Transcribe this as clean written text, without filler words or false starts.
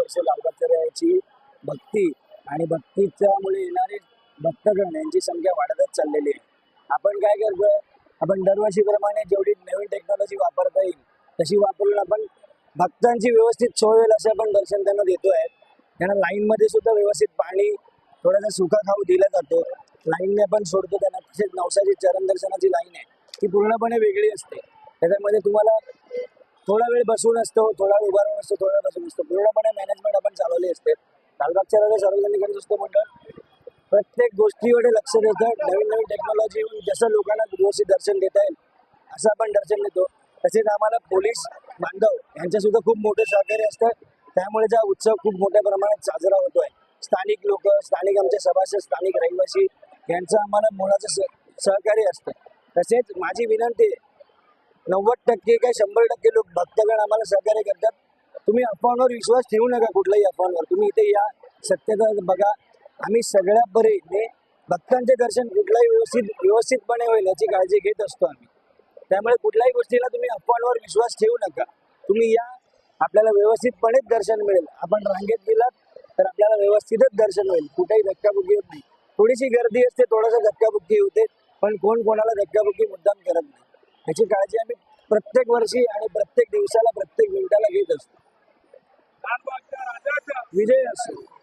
वर्ष लालबागच्या राजाची भक्ती आणि भक्तीच्यामुळे येणारे भक्तगण यांची संख्या वाढतच चाललेली आहे. आपण काय करतोय, आपण दरवर्षीप्रमाणे जेवढी नवीन टेक्नॉलॉजी वापरता येईल तशी वापरून आपण भक्तांची व्यवस्थित सोय होईल असं आपण दर्शन त्यांना देतोय. त्यांना लाईनमध्ये सुद्धा व्यवस्थित पाणी, थोडासा सुका खाऊ दिला जातो. लाईनने आपण सोडतो त्यांना. तसेच नवसाची चरण दर्शनाची लाईन आहे ती पूर्णपणे वेगळी असते. त्याच्यामध्ये तुम्हाला थोडा वेळ बसून असतो, थोडा वेळ उभा राहून असतो, थोडा वेळ बसून असतो. पूर्णपणे मॅनेजमेंट आपण चालवली असते. लालबागच्या राजा सार्वजनिक गणेश उत्सव मंडळ प्रत्येक गोष्टीकडे लक्ष देतं. नवीन नवीन टेक्नॉलॉजी येऊन जसं लोकांना व्यवस्थित दर्शन देता येईल असं आपण दर्शन देतो. तसेच आम्हाला पोलीस बांधव यांचं सुद्धा खूप मोठं सहकार्य असतं. त्यामुळे हा उत्सव खूप मोठ्या प्रमाणात साजरा होतोय. स्थानिक लोक, स्थानिक आमचे सभासद, स्थानिक रहिवासी यांचं आम्हाला मोलाचं सहकार्य असतं. तसेच माझी विनंती आहे, 90% काय 100% लोक भक्तगण आम्हाला सहकार्य करतात. तुम्ही अफवांवर विश्वास ठेवू नका. कुठल्याही अफवांवर तुम्ही इथे या, सत्यता बघा. आम्ही सगळ्या परीने भक्तांचे दर्शन कुठलाही व्यवस्थितपणे होईल याची काळजी घेत असतो आम्ही. त्यामुळे कुठल्याही गोष्टीला तुम्ही अफवांवर विश्वास ठेवू नका. तुम्ही या, आपल्याला व्यवस्थितपणेच दर्शन मिळेल. आपण रांगेत गेलात तर आपल्याला व्यवस्थितच दर्शन होईल. कुठेही धक्काबुक्की होत नाही. थोडीशी गर्दी असते, थोडासा धक्काबुक्की होते, पण कोण कोणाला धक्काबुक्की मुद्दाम करत नाही. याची काळजी आम्ही प्रत्येक वर्षी आणि प्रत्येक दिवसाला, प्रत्येक मिनिटाला घेत असतो. विजय असो.